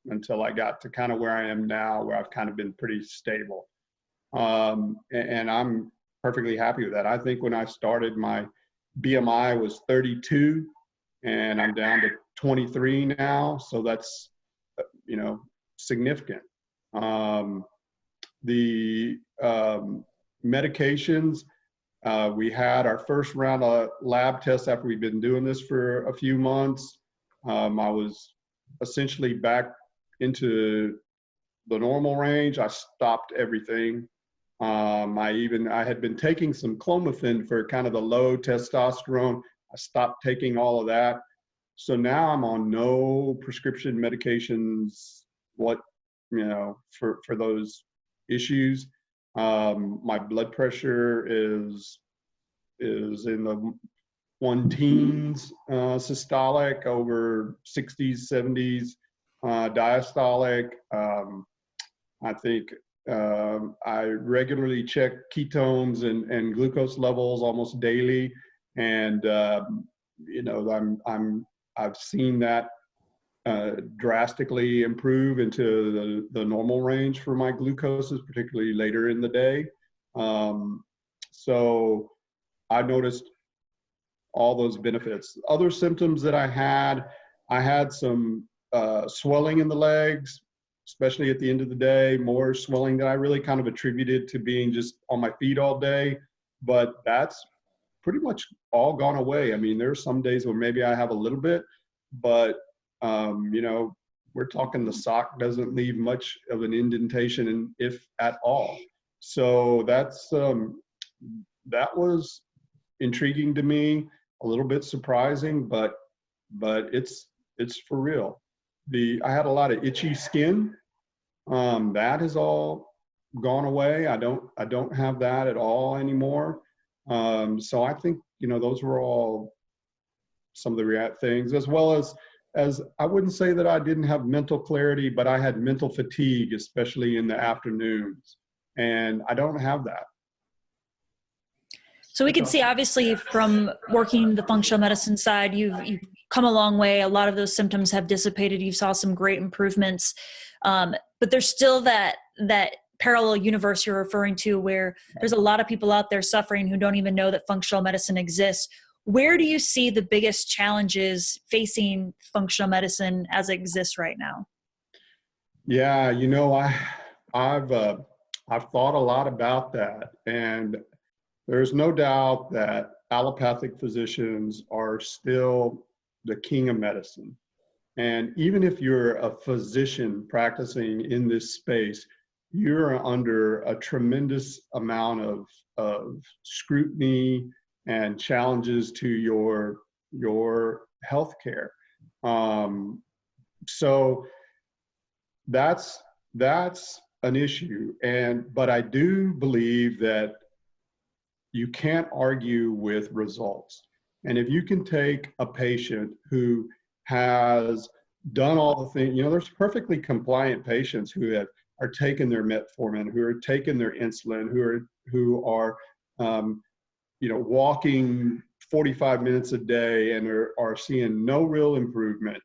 until I got to kind of where I am now, where I've kind of been pretty stable. And I'm perfectly happy with that. I think when I started, my BMI was 32, and I'm down to 23 now. So that's, you know, significant. The medications, we had our first round of lab tests after we'd been doing this for a few months. I was essentially back into the normal range. I stopped everything. I had been taking some clomiphene for kind of the low testosterone. I stopped taking all of that. So now I'm on no prescription medications, for those issues. My blood pressure is in the 110s systolic, over 60s, 70s diastolic. I think I regularly check ketones and glucose levels almost daily, and I've seen that drastically improve into the normal range for my glucoses, particularly later in the day. So I noticed all those benefits. Other symptoms that I had some swelling in the legs, especially at the end of the day, more swelling that I really kind of attributed to being just on my feet all day, but that's pretty much all gone away. I mean, there are some days where maybe I have a little bit, but we're talking the sock doesn't leave much of an indentation, if at all. So that was intriguing to me, a little bit surprising, but it's for real. I had a lot of itchy skin. That has all gone away. I don't have that at all anymore. So I think, those were all some of the things, as well as I wouldn't say that I didn't have mental clarity, but I had mental fatigue, especially in the afternoons, and I don't have that. So we can see, obviously, from working the functional medicine side, you've come a long way. A lot of those symptoms have dissipated. You saw some great improvements, but there's still that parallel universe you're referring to, where there's a lot of people out there suffering who don't even know that functional medicine exists. Where do you see the biggest challenges facing functional medicine as it exists right now? Yeah, I've thought a lot about that, and there's no doubt that allopathic physicians are still the king of medicine. And even if you're a physician practicing in this space, you're under a tremendous amount of scrutiny and challenges to your healthcare. So that's an issue. But I do believe that you can't argue with results. And if you can take a patient who has done all the things, there's perfectly compliant patients who are taking their metformin, who are taking their insulin, who are walking 45 minutes a day and are seeing no real improvement.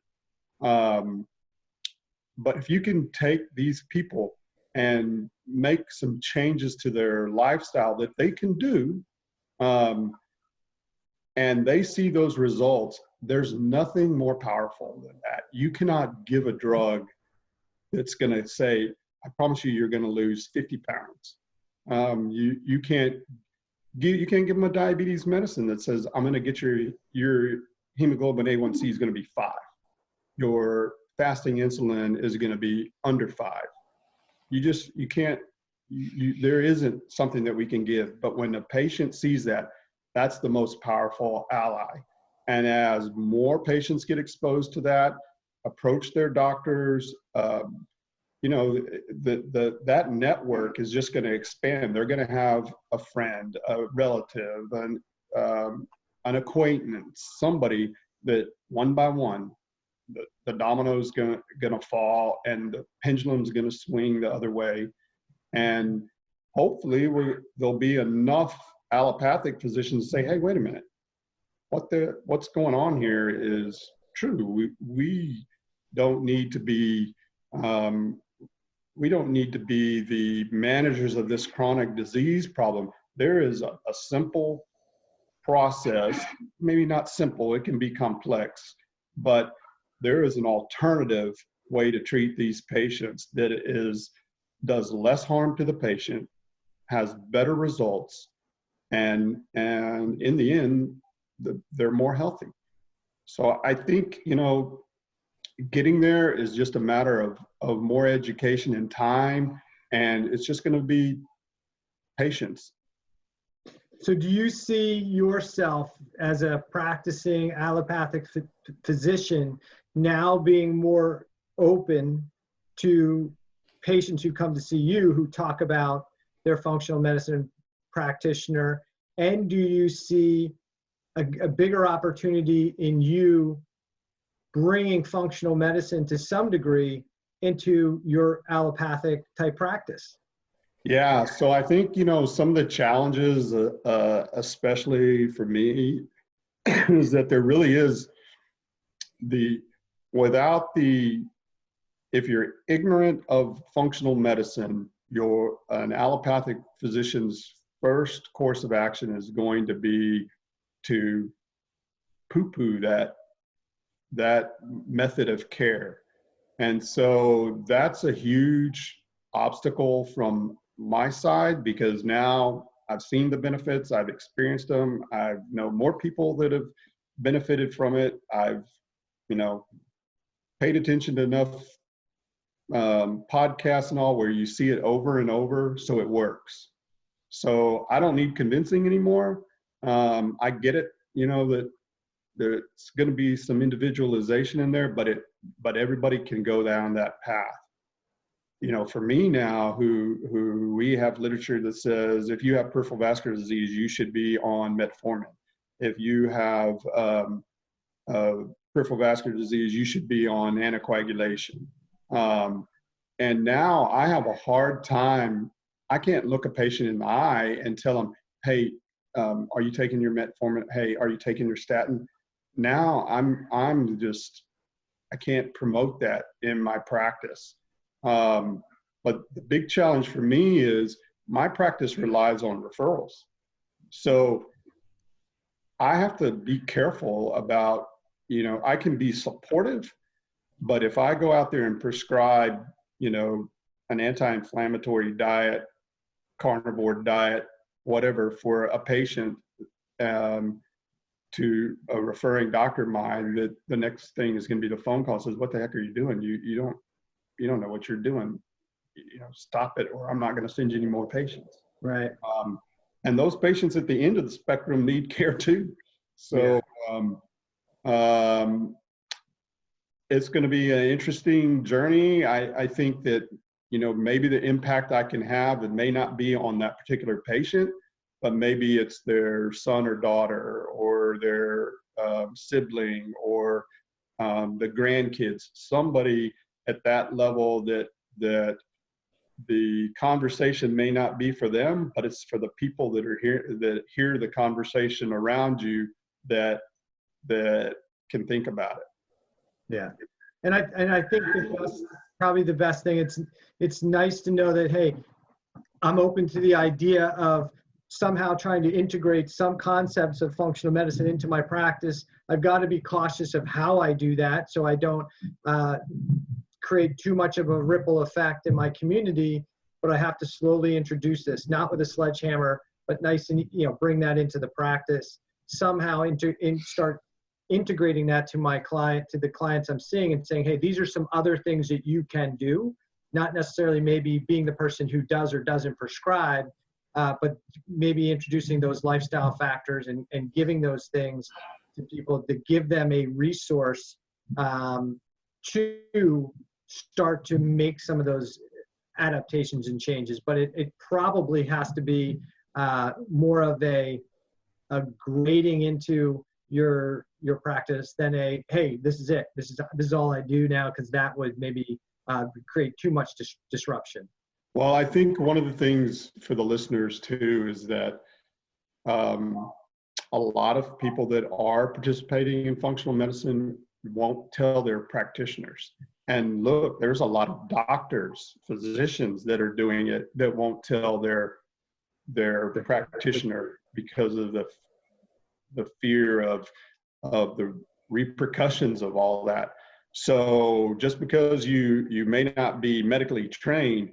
But if you can take these people and make some changes to their lifestyle that they can do, and they see those results, there's nothing more powerful than that. You cannot give a drug that's going to say, I promise you're going to lose 50 pounds. You can't give them a diabetes medicine that says, I'm going to get your hemoglobin A1C is going to be 5. Your fasting insulin is going to be under 5. You can't, there isn't something that we can give. But when the patient sees that, that's the most powerful ally. And as more patients get exposed to that, approach their doctors, that network is just going to expand. They're going to have a friend, a relative, an acquaintance, somebody that one by one, the domino's going to fall and the pendulum's going to swing the other way. And hopefully there'll be enough allopathic physicians to say, hey, wait a minute, what's going on here is true. We don't need to be the managers of this chronic disease problem. There is a simple process, maybe not simple, it can be complex, but there is an alternative way to treat these patients that does less harm to the patient, has better results, and in the end, they're more healthy. So I think, getting there is just a matter of more education and time, and it's just going to be patience. So do you see yourself as a practicing allopathic physician now being more open to patients who come to see you who talk about their functional medicine practitioner? And do you see a bigger opportunity in you bringing functional medicine to some degree into your allopathic type practice? Yeah, so I think, some of the challenges, especially for me, is that there really is if you're ignorant of functional medicine, an allopathic physician's first course of action is going to be to poo-poo that method of care. And so that's a huge obstacle from my side, because now I've seen the benefits, I've experienced them, I know more people that have benefited from it. I've, paid attention to enough podcasts and all where you see it over and over, so it works. So I don't need convincing anymore. I get it, that there's going to be some individualization in there, but everybody can go down that path. For me now, who we have literature that says if you have peripheral vascular disease, you should be on metformin. If you have peripheral vascular disease, you should be on anticoagulation. And now I have a hard time. I can't look a patient in the eye and tell them, hey, are you taking your metformin? Hey, are you taking your statin? Now I can't promote that in my practice. But the big challenge for me is my practice relies on referrals. So I have to be careful about, I can be supportive, but if I go out there and prescribe, an anti-inflammatory diet, carnivore diet, whatever, for a patient, to a referring doctor of mine, that the next thing is going to be the phone call says, what the heck are you doing? You don't know what you're doing. Stop it, or I'm not going to send you any more patients. Right. And those patients at the end of the spectrum need care too. So, it's going to be an interesting journey. I think that, maybe the impact I can have, it may not be on that particular patient, but maybe it's their son or daughter or their sibling or the grandkids, somebody at that level that the conversation may not be for them, but it's for the people that are here, that hear the conversation around you, that can think about it. Yeah. And I think that's probably the best thing. It's nice to know that, hey, I'm open to the idea of somehow trying to integrate some concepts of functional medicine into my practice. I've got to be cautious of how I do that so I don't create too much of a ripple effect in my community, but I have to slowly introduce this, not with a sledgehammer, but nice and, bring that into the practice, somehow start integrating that to the clients I'm seeing and saying, hey, these are some other things that you can do, not necessarily maybe being the person who does or doesn't prescribe, but maybe introducing those lifestyle factors and giving those things to people to give them a resource to start to make some of those adaptations and changes. But it probably has to be more of a grading into your practice than hey, this is it. This is all I do now, because that would maybe create too much disruption. Well, I think one of the things for the listeners too is that a lot of people that are participating in functional medicine won't tell their practitioners. And look, there's a lot of doctors, physicians that are doing it that won't tell their practitioner because of the fear of the repercussions of all that. So just because you may not be medically trained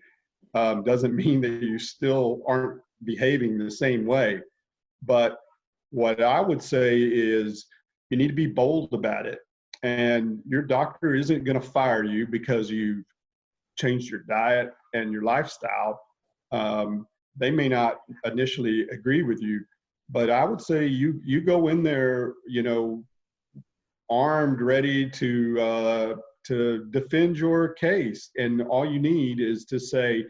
doesn't mean that you still aren't behaving the same way. But what I would say is you need to be bold about it. And your doctor isn't going to fire you because you've changed your diet and your lifestyle. They may not initially agree with you, but I would say you go in there, armed, ready to defend your case. And all you need is to say,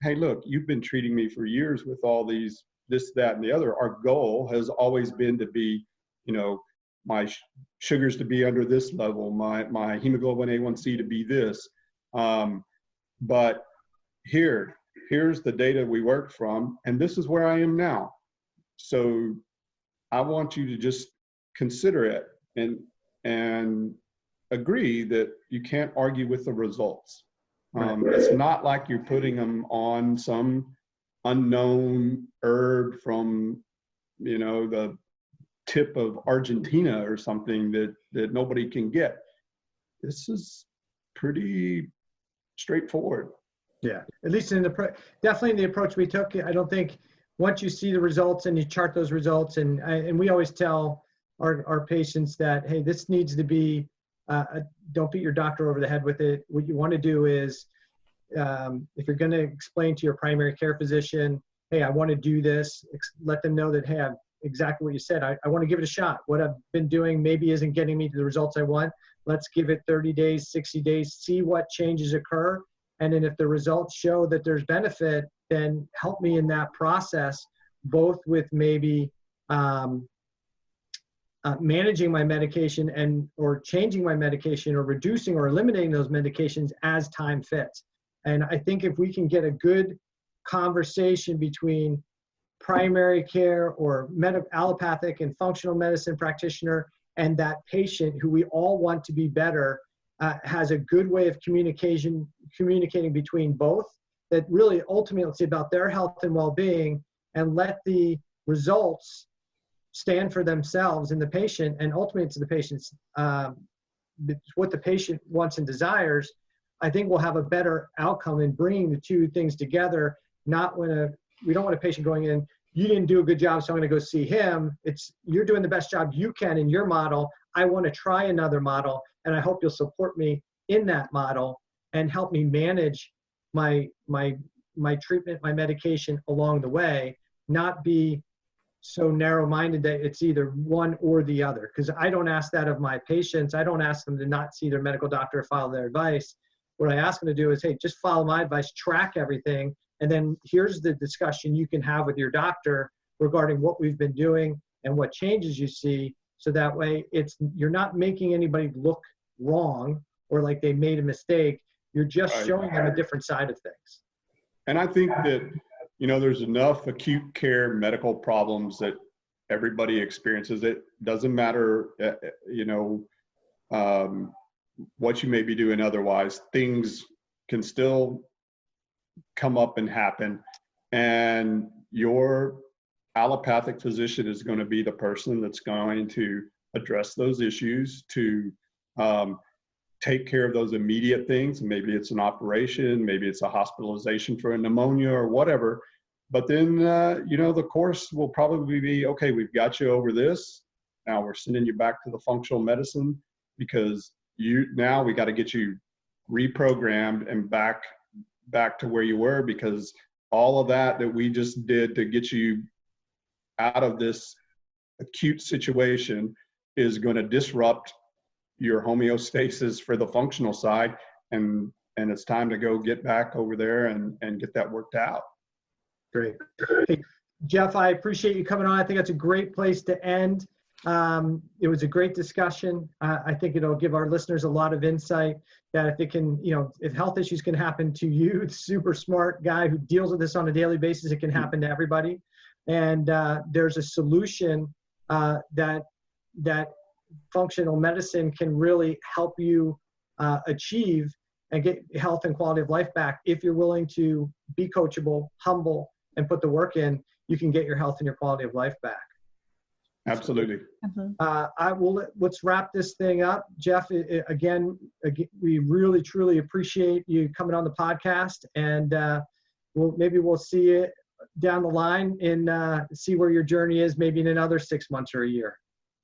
hey, look, you've been treating me for years with all these, this, that, and the other. Our goal has always been to be, my sugars to be under this level, my hemoglobin A1C to be this. But here's the data we worked from, and this is where I am now. So I want you to just consider it and agree that you can't argue with the results. It's not like you're putting them on some unknown herb from, the tip of Argentina or something that nobody can get. This is pretty straightforward. Yeah, at least definitely in the approach we took. I don't think once you see the results and you chart those results, and we always tell our patients that, hey, this needs to be, don't beat your doctor over the head with it. What you want to do is, if you're going to explain to your primary care physician, hey, I want to do this, let them know that, hey, I've exactly what you said. I want to give it a shot. What I've been doing maybe isn't getting me to the results I want. Let's give it 30 days, 60 days, see what changes occur. And then if the results show that there's benefit, then help me in that process, both with maybe managing my medication or changing my medication or reducing or eliminating those medications as time fits. And I think if we can get a good conversation between primary care or allopathic and functional medicine practitioner and that patient who we all want to be better, has a good way of communicating between both, that really ultimately it's about their health and well-being, and let the results stand for themselves and the patient, and ultimately to the patient's what the patient wants and desires. I think we'll have a better outcome in bringing the two things together. Not when we don't want a patient going in, you didn't do a good job, so I'm going to go see him. It's, you're doing the best job you can in your model. I want to try another model, and I hope you'll support me in that model and help me manage my treatment, my medication along the way, not be so narrow-minded that it's either one or the other. Because I don't ask that of my patients. I don't ask them to not see their medical doctor or follow their advice. What I ask them to do is, hey, just follow my advice, track everything, and then here's the discussion you can have with your doctor regarding what we've been doing and what changes you see. So that way you're not making anybody look wrong or like they made a mistake. You're just showing them a different side of things. And I think that, there's enough acute care medical problems that everybody experiences. It doesn't matter, what you may be doing otherwise. Things can still come up and happen. And your allopathic physician is going to be the person that's going to address those issues, to take care of those immediate things. Maybe it's an operation, maybe it's a hospitalization for a pneumonia or whatever. But then, the course will probably be, okay, we've got you over this. Now we're sending you back to the functional medicine because now we got to get you reprogrammed and back to where you were, because all of that we just did to get you out of this acute situation is going to disrupt your homeostasis for the functional side, and it's time to go get back over there and get that worked out. Great. Hey, Jeff, I appreciate you coming on. I think that's a great place to end. It was a great discussion. I think it'll give our listeners a lot of insight that if it can, if health issues can happen to you, the super smart guy who deals with this on a daily basis, it can happen to everybody. And there's a solution that functional medicine can really help you achieve and get health and quality of life back. If you're willing to be coachable, humble, and put the work in, you can get your health and your quality of life back. Absolutely. Let's wrap this thing up. Jeff, again, we really, truly appreciate you coming on the podcast, and maybe we'll see you down the line and see where your journey is, maybe in another 6 months or a year.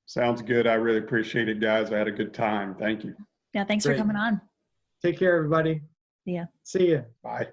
Sounds good. I really appreciate it, guys. I had a good time. Thank you. Yeah, thanks for coming on. Take care, everybody. Yeah. See you. Bye.